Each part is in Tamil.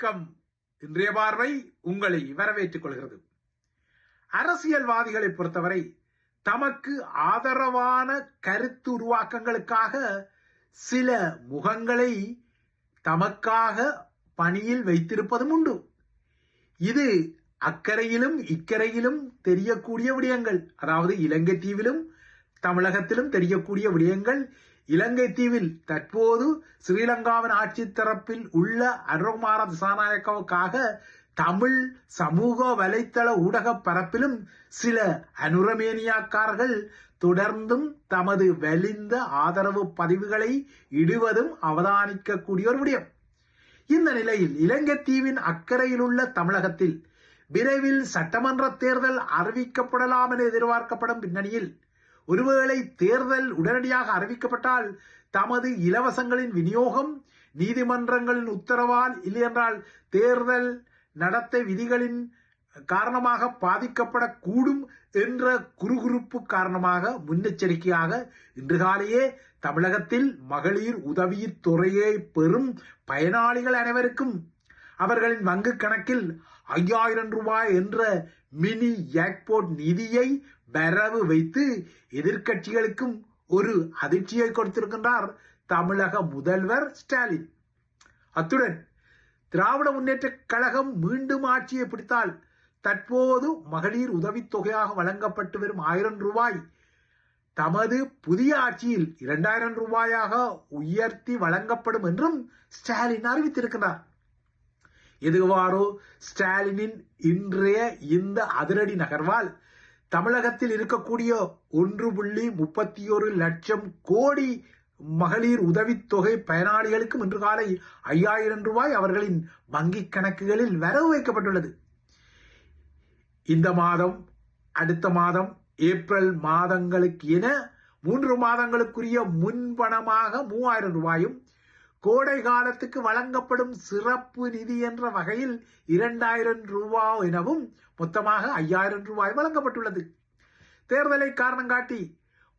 வணக்கம். இன்றைய பார்வை உங்களை வரவேற்றுக் கொள்கிறது. அரசியல்வாதிகளை பொறுத்தவரை தமக்கு ஆதரவான கருத்து உருவாக்கங்களுக்காக சில முகங்களை தமக்காக பணியில் வைத்திருப்பதும் உண்டு. இது அக்கறையிலும் இக்கரையிலும் தெரியக்கூடிய விடயங்கள், அதாவது இலங்கை தீவிலும் தமிழகத்திலும் தெரியக்கூடிய விடயங்கள். இலங்கை தீவில் தற்போது ஸ்ரீலங்காவின் ஆட்சி தரப்பில் உள்ள அனுரகுமார திசாநாயக்கவுக்காக தமிழ் சமூக வலைத்தள ஊடக பரப்பிலும் சில அனுரமேனியாக்காரர்கள் தொடர்ந்தும் தமது வலிந்த ஆதரவு பதிவுகளை இடுவதும் அவதானிக்கக்கூடிய ஒரு விடயம். இந்த நிலையில் இலங்கை தீவின் அக்கறையில் உள்ள தமிழகத்தில் விரைவில் சட்டமன்ற தேர்தல் அறிவிக்கப்படலாம் என எதிர்பார்க்கப்படும் பின்னணியில், ஒருவேளை தேர்தல் உடனடியாக அறிவிக்கப்பட்டால் தமது இலவசங்களின் விநியோகம் நீதிமன்றங்களின் உத்தரவால் இல்லையென்றால் தேர்தல் நடத்தை விதிகளின் காரணமாக பாதிக்கப்படக்கூடும் என்ற குறுகுறுப்பு காரணமாக முன்னெச்சரிக்கையாக இன்று காலையே தமிழகத்தில் மகளிர் உதவித் தொகையை பெறும் பயனாளிகள் அனைவருக்கும் அவர்களின் வங்கி கணக்கில் 5000 ரூபாய் என்ற மினி ஜாக்பாட் நிதியை வரவு வைத்து எதிர்கட்சிகளுக்கும் ஒரு அதிர்ச்சியை கொடுத்திருக்கின்றார் தமிழக முதல்வர் ஸ்டாலின். அத்துடன் திராவிட முன்னேற்ற கழகம் மீண்டும் ஆட்சியை பிடித்தால் தற்போது மகளிர் உதவித்தொகையாக வழங்கப்பட்டு வரும் 1000 ரூபாய் தமது புதிய ஆட்சியில் 2000 ரூபாயாக உயர்த்தி வழங்கப்படும் என்றும் ஸ்டாலின் அறிவித்திருக்கிறார். எதுவாறோ ஸ்டாலினின் இன்றைய இந்த அதிரடி நகர்வால் தமிழகத்தில் இருக்கக்கூடிய 1.31 லட்சம் கோடி மகளிர் உதவித்தொகை பயனாளிகளுக்கும் இன்று காலை 5000 ரூபாய் அவர்களின் வங்கிக் கணக்குகளில் வரவு வைக்கப்பட்டுள்ளது. இந்த மாதம், அடுத்த மாதம், ஏப்ரல் மாதங்களுக்கு என 3 மாதங்களுக்குரிய முன்பணமாக 3000 ரூபாயும், கோடை காலத்துக்கு வழங்கப்படும் சிறப்பு நிதி என்ற வகையில் 2000 ரூபாய் எனவும் மொத்தமாக 5000 ரூபாய் வழங்கப்பட்டுள்ளது. தேர்தலை காரணம் காட்டி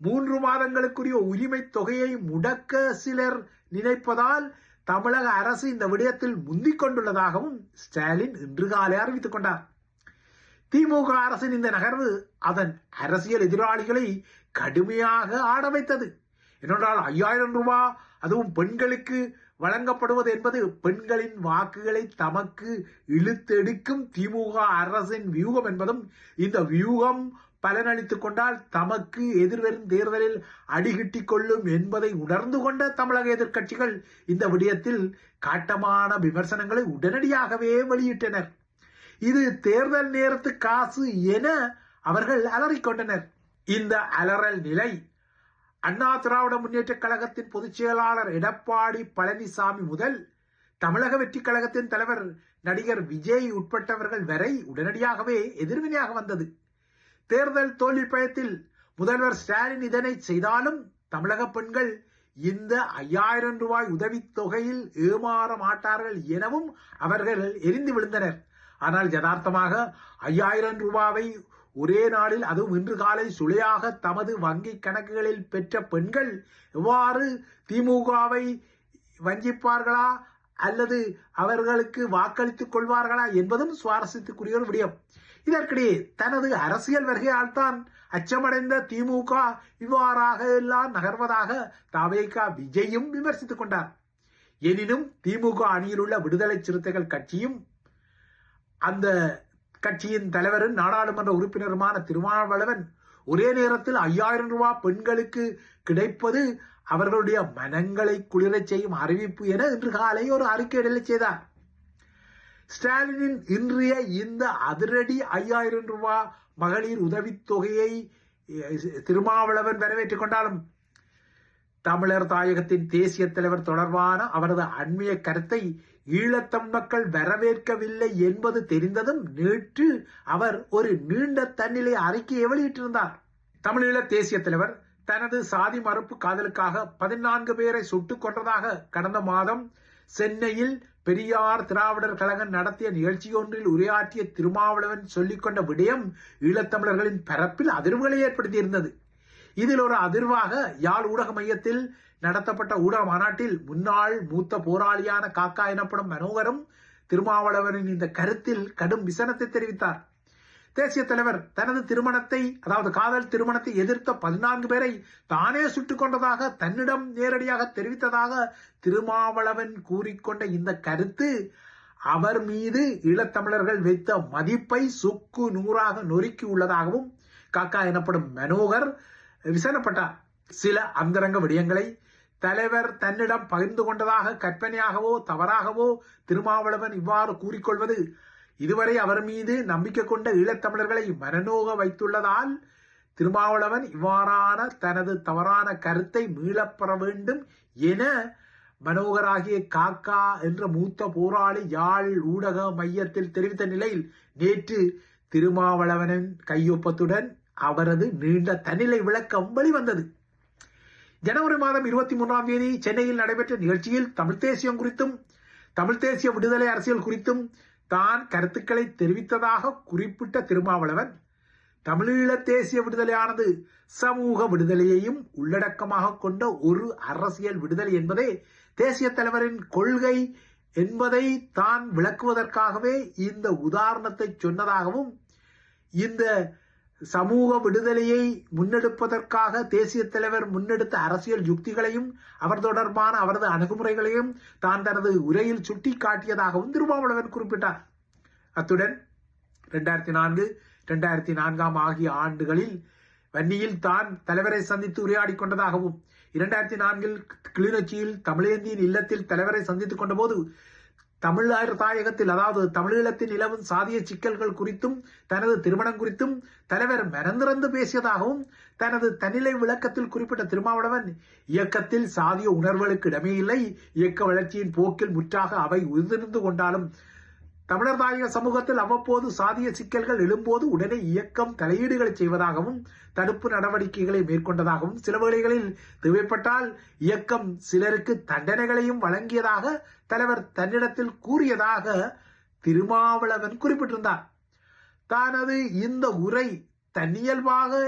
3 மாதங்களுக்குரிய உரிமை தொகையை முடக்க சிலர் நினைப்பதால் தமிழக அரசு இந்த விடயத்தில் முந்திக் கொண்டுள்ளதாகவும் ஸ்டாலின் இன்று காலை அறிவித்துக் கொண்டார். திமுக அரசின் இந்த நகர்வு அதன் அரசியல் எதிராளிகளை கடுமையாக ஆட வைத்தது. ஏனென்றால் 5000 ரூபாய் அதுவும் பெண்களுக்கு வழங்கப்படுவது என்பது பெண்களின் வாக்குகளை தமக்கு இழுத்தெடுக்கும் திமுக அரசின் வியூகம் என்பதும், இந்த வியூகம் பலனளித்துக் கொண்டால் தமக்கு எதிர்வரும் தேர்தலில் அடிகிட்டிக் கொள்ளும் என்பதை உணர்ந்து கொண்ட தமிழக எதிர்க்கட்சிகள் இந்த விடயத்தில் காட்டமான விமர்சனங்களை உடனடியாகவே வெளியிட்டனர். இது தேர்தல் நேரத்து காசு என அவர்கள் அலறிக்கொண்டனர். இந்த அலறல் நிலை அண்ணா திராவிட முன்னேற்ற கழகத்தின் பொதுச் செயலாளர் எடப்பாடி பழனிசாமி முதல் தமிழக வெற்றி கழகத்தின் தலைவர் நடிகர் விஜய் உட்பட்டவர்கள் வரை உடனடியாகவே எதிர்வினையாக வந்தது. தேர்தல் தோல்வி பயத்தில் முதல்வர் ஸ்டாலின் இதனை செய்தாலும் தமிழக பெண்கள் இந்த 5000 ரூபாய் உதவித்தொகையில் ஏமாற மாட்டார்கள் எனவும் அவர்கள் எரிந்து விழுந்தனர். ஆனால் யதார்த்தமாக 5000 ரூபாவை ஒரே நாளில், அதுவும் இன்று காலை சுளையாக தமது வங்கி கணக்குகளில் பெற்ற பெண்கள் எவ்வாறு திமுகவை வஞ்சிப்பார்களா அல்லது அவர்களுக்கு வாக்களித்துக் கொள்வார்களா என்பதும் சுவாரஸ்யத்துக்குரிய ஒரு விடயம். இதற்கிடையே தனது அரசியல் வருகையால் தான் அச்சமடைந்த திமுக இவ்வாறாக எல்லாம் நகர்வதாக தவேக விஜயும் விமர்சித்துக் கொண்டார். எனினும் திமுக அணியில் உள்ள விடுதலை சிறுத்தைகள் கட்சியும் அந்த கட்சியின் தலைவரும் நாடாளுமன்ற உறுப்பினருமான திருமாவளவன் ஒரே நேரத்தில் 5000 ரூபாய் பெண்களுக்கு கிடைப்பது அவர்களுடைய மனங்களை குளிரச் செய்யும் அறிவிப்பு என இன்று காலை ஒரு அறிக்கையிடலை செய்தார். ஸ்டாலினின் இன்றைய இந்த அதிரடி 5000 ரூபாய் மகளிர் உதவித்தொகையை திருமாவளவன் வரவேற்றுக் கொண்டாலும் தமிழர் தாயகத்தின் தேசிய தலைவர் தொடர்பான அவரது அண்மைய கருத்தை ஈழத்தம் மக்கள் வரவேற்கவில்லை என்பது தெரிந்ததும் நேற்று அவர் ஒரு நீண்ட தன்னிலை அறிக்கையை வெளியிட்டிருந்தார். தமிழீழ தேசிய தலைவர் தனது சாதி மறுப்பு காதலுக்காக 14 பேரை சுட்டுக் கொன்றதாக கடந்த மாதம் சென்னையில் பெரியார் திராவிடர் கழகம் நடத்திய நிகழ்ச்சியொன்றில் உரையாற்றிய திருமாவளவன் சொல்லிக்கொண்ட விடயம் ஈழத்தமிழர்களின் பரப்பில் அதிர்வுகளை ஏற்படுத்தியிருந்தது. இதில் ஒரு அதிர்வாக யாழ் ஊடக மையத்தில் நடத்தப்பட்ட ஊடக மாநாட்டில் முன்னாள் மூத்த போராளியான காக்கா எனப்படும் மனோகரும் திருமாவளவனின் இந்த கருத்தில் கடும் விசனத்தை தெரிவித்தார். தேசிய தலைவர் தனது திருமணத்தை, அதாவது காதல் திருமணத்தை எதிர்த்த 14 பேரை தானே சுட்டுக் கொண்டதாக தன்னிடம் நேரடியாக தெரிவித்ததாக திருமாவளவன் கூறிக்கொண்ட இந்த கருத்து அவர் மீது ஈழத்தமிழர்கள் வைத்த மதிப்பை சுக்கு நூறாக நொறுக்கி உள்ளதாகவும் காக்கா எனப்படும் மனோகர் விசனப்பட்டார். சில அந்தரங்க விடயங்களை தலைவர் தன்னிடம் பகிர்ந்து கொண்டதாக கற்பனையாகவோ தவறாகவோ திருமாவளவன் இவ்வாறு கூறிக்கொள்வது இதுவரை அவர் மீது நம்பிக்கை கொண்ட ஈழத்தமிழர்களை மனநோக வைத்துள்ளதால் திருமாவளவன் இவ்வாறான தனது தவறான கருத்தை மீளப்பெற வேண்டும் என மனோகராகிய காக்கா என்ற மூத்த போராளி யாழ் ஊடக மையத்தில் தெரிவித்த நிலையில் நேற்று திருமாவளவனின் கையொப்பத்துடன் அவரது நீண்ட தனிலை விளக்கம் வெளிவந்தது. ஜனவரி மாதம் 23ஆம் தேதி சென்னையில் நடைபெற்ற நிகழ்ச்சியில் தமிழ் தேசியம் குறித்தும் தமிழ் தேசிய விடுதலை அரசியல் குறித்தும் தான் கருத்துக்களை தெரிவித்ததாக குறிப்பிட்ட திருமாவளவன், தமிழீழ தேசிய விடுதலையானது சமூக விடுதலையையும் உள்ளடக்கமாக கொண்ட ஒரு அரசியல் விடுதலை என்பதே தேசிய தலைவரின் கொள்கை என்பதை தான் விளக்குவதற்காகவே இந்த உதாரணத்தை சொன்னதாகவும், இந்த சமூக விடுதலையை முன்னெடுப்பதற்காக தேசிய தலைவர் முன்னெடுத்த அரசியல் யுக்திகளையும் அவர் தொடர்பான அவரது அணுகுமுறைகளையும் தான் தனது உரையில் சுட்டி காட்டியதாகவும் திருமாவளவன் குறிப்பிட்டார். அத்துடன் 2004 ஆகிய ஆண்டுகளில் வன்னியில் தான் தலைவரை சந்தித்து உரையாடி கொண்டதாகவும், 2004 கிளிநொச்சியில் தமிழேந்தியின் இல்லத்தில் தலைவரை சந்தித்துக் கொண்ட போது தமிழர் தாயகத்தில், அதாவது தமிழீழத்தில் நிலவும் சாதிய சிக்கல்கள் குறித்தும் தனது திருமணம் குறித்தும் தலைவர் மனந்திறந்து பேசியதாகவும் தனது தன்னிலை விளக்கத்தில் குறிப்பிட்ட திருமாவளவன், இயக்கத்தில் சாதிய உணர்வுகளுக்கு இடமே இல்லை, இயக்க வளர்ச்சியின் போக்கில் முற்றாக அவை உதிர்ந்து கொண்டாலும் தமிழர் தாயக சமூகத்தில் அவ்வப்போது சாதிய சிக்கல்கள் எழும்போது உடனே இயக்கம் தலையீடுகளை செய்வதாகவும் தடுப்பு நடவடிக்கைகளை மேற்கொண்டதாகவும் சில வேளைகளில் தேவைப்பட்டால் இயக்கம் சிலருக்கு தண்டனைகளையும் வழங்கியதாக தலைவர் தன்னிடத்தில் கூறியதாக திருமாவளவன் குறிப்பிட்டிருந்தார். தனது இந்த உரை தன்னியல்பாக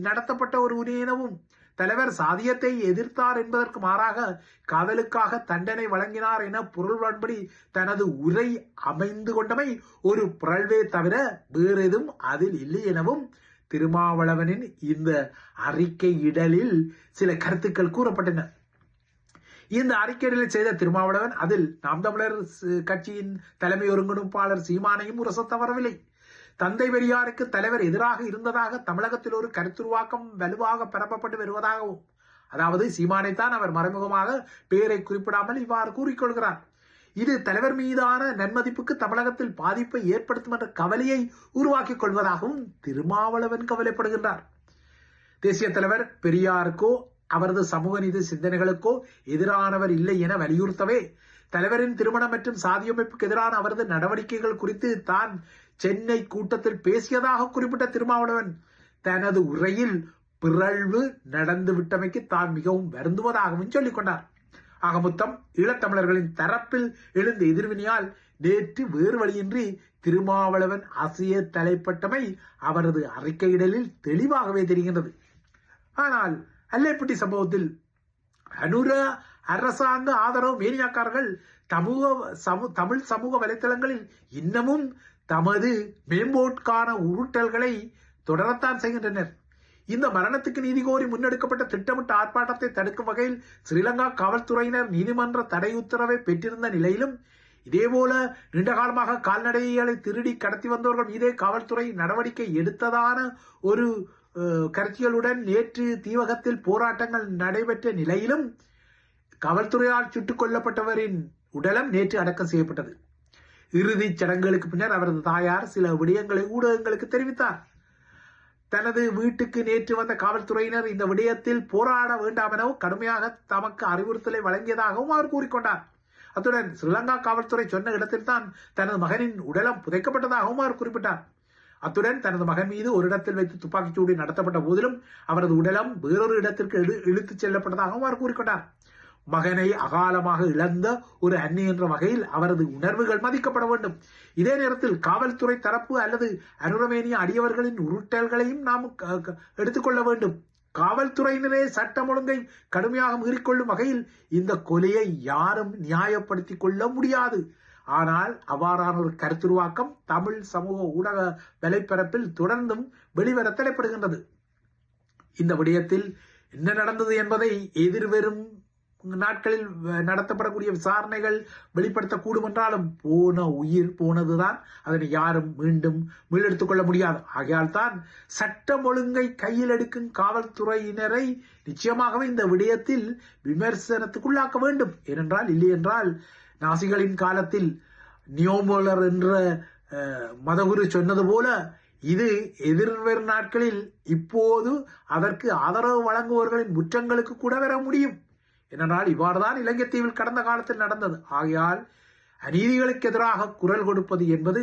நடத்தப்பட்ட ஒரு உரை எனவும் தலைவர் சாதியத்தை எதிர்த்தார் என்பதற்கு மாறாக காதலுக்காக தண்டனை வழங்கினார் என பொருள்படி தனது உரை அமைந்து கொண்டமை ஒரு புரள்வே தவிர வேறெதும் அதில் இல்லை எனவும் திருமாவளவனின் இந்த அறிக்கை இடலில் சில கருத்துக்கள் கூறப்பட்டன. இந்த அறிக்கையில் செய்த திருமாவளவன் அதில் நாம் தமிழர் கட்சியின் தலைமை ஒருங்கிணைப்பாளர் சீமானையும் உரச தவறவில்லை. தந்தை பெரியாருக்கு தலைவர் எதிராக இருந்ததாக தமிழகத்தில் ஒரு கருத்துருவாக்கம் வலுவாக பரப்பப்பட்டு வருவதாகவும், அதாவது சீமானைத்தான் அவர் மறைமுகமாக பெயரை குறிப்பிடாமல் இவ்வாறு கூறிக்கொள்கிறார். இது தலைவர் மீதான நன்மதிப்புக்கு தமிழகத்தில் பாதிப்பை ஏற்படுத்தும் என்ற கவலையை உருவாக்கிக் கொள்வதாகவும் திருமாவளவன் கவலைப்படுகின்றார். தேசிய தலைவர் பெரியாருக்கோ அவரது சமூக நீதி சிந்தனைகளுக்கோ எதிரானவர் இல்லை என வலியுறுத்தவே தலைவரின் திருமணம் மற்றும் சாதியமைப்புக்கு எதிரான அவரது நடவடிக்கைகள் குறித்து தான் சென்னை கூட்டத்தில் பேசியதாக குறிப்பிட்ட திருமாவளவன் தனது உரையில் பிறழ்வு நடந்து விட்டமைக்கு தான் மிகவும் வருந்துவதாகவும் சொல்லிக் கொண்டார். ஆக மொத்தம் ஈழத்தமிழர்களின் தரப்பில் எழுந்த எதிர்வினையால் நேற்று வேறு வழியின்றி திருமாவளவன் அசைய தலைப்பட்டமை அவரது அறிக்கையிடலில் தெளிவாகவே தெரிகின்றது. ஆனால் அல்லைப்பட்டி சம்பவத்தில் அனுர அரசாங்க ஆதரவு மேனியாக்காரர்கள் தமிழ் சமூக வலைத்தளங்களில் இன்னமும் தமது மேம்போட்கான உருட்டல்களை தொடரத்தான் செய்கின்றனர். இந்த மரணத்துக்கு நீதி கோரி முன்னெடுக்கப்பட்ட திட்டமிட்ட ஆர்ப்பாட்டத்தை தடுக்கும் வகையில் ஸ்ரீலங்கா காவல்துறையினர் நீதிமன்ற தடை உத்தரவை பெற்றிருந்த நிலையிலும் இதேபோல நீண்டகாலமாக கால்நடைகளை திருடி கடத்தி வந்தவர்கள் மீதே காவல்துறை நடவடிக்கை எடுத்ததான ஒரு கருத்தியலுடன் நேற்று தீவகத்தில் போராட்டங்கள் நடைபெற்ற நிலையிலும் காவல்துறையால் சுட்டுக் கொல்லப்பட்டவரின் உடலம் நேற்று அடக்கம் செய்யப்பட்டது. இறுதிச் சடங்குகளுக்கு பின்னர் அவரது தாயார் சில விடயங்களை ஊடகங்களுக்கு தெரிவித்தார். தனது வீட்டுக்கு நேற்று வந்த காவல்துறையினர் இந்த விடயத்தில் போராட வேண்டாம் எனவும் கடுமையாக தமக்கு அறிவுறுத்தலை வழங்கியதாகவும் அவர் கூறிக்கொண்டார். அத்துடன் ஸ்ரீலங்கா காவல்துறை சொன்ன இடத்தில் தான் தனது மகனின் உடலம் புதைக்கப்பட்டதாகவும் அவர் குறிப்பிட்டார். அத்துடன் தனது மகன் மீது ஒரு இடத்தில் வைத்து துப்பாக்கிச்சூடு நடத்தப்பட்ட போதிலும் அவரது உடலம் வேறொரு இடத்திற்கு இழுத்துச் செல்லப்பட்டதாகவும் அவர் கூறிக்கொண்டார். மகனை அகாலமாக இழந்த ஒரு அன்னை என்ற வகையில் அவரது உணர்வுகள் மதிக்கப்பட வேண்டும். இதே நேரத்தில் காவல்துறை தரப்பு அல்லது அனுரமேனிய அடியவர்களின் உருட்டல்களையும் நாம் எடுத்துக்கொள்ள வேண்டும். காவல்துறையினரே சட்டம் ஒழுங்கை கடுமையாக மீறிக்கொள்ளும் வகையில் இந்த கொலையை யாரும் நியாயப்படுத்திக் கொள்ள முடியாது. ஆனால் அவ்வாறான ஒரு கருத்துருவாக்கம் தமிழ் சமூக ஊடக வலைப்பரப்பில் தொடர்ந்தும் வெளிவர தலைப்படுகின்றது. இந்த விடயத்தில் என்ன நடந்தது என்பதை எதிர்வரும் நாட்களில் நடத்தப்படக்கூடிய விசாரணைகள் வெளிப்படுத்தக்கூடும் என்றாலும் போன உயிர் போனதுதான், அதனை யாரும் மீண்டும் மீளெடுத்துக் கொள்ள முடியாது. ஆகையால் தான் சட்டம் ஒழுங்கை கையில் எடுக்கும் காவல்துறையினரை நிச்சயமாகவே இந்த விடயத்தில் விமர்சனத்துக்குள்ளாக்க வேண்டும். ஏனென்றால் இல்லை என்றால் நாசிகளின் காலத்தில் நியோமோலர் என்ற மதகுரு சொன்னது போல இது எதிர்வரும் நாட்களில் இப்போது அதற்கு ஆதரவு வழங்குபவர்களின் முற்றங்களுக்கு கூட வர முடியும். ஏனென்றால் இவ்வாறுதான் இலங்கைத்தீவில் கடந்த காலத்தில் நடந்தது. ஆகையால் அநீதிகளுக்கு எதிராக குரல் கொடுப்பது என்பது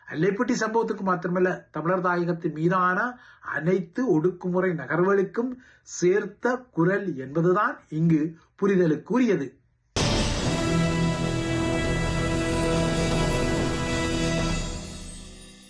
அல்லைப்பட்டி சம்பவத்துக்கு மாத்திரமல்ல, தமிழர் தாயகத்தின் மீதான அனைத்து ஒடுக்குமுறை நகர்வுகளுக்கும் சேர்த்த குரல் என்பதுதான் இங்கு புரிதலுக்குரியது.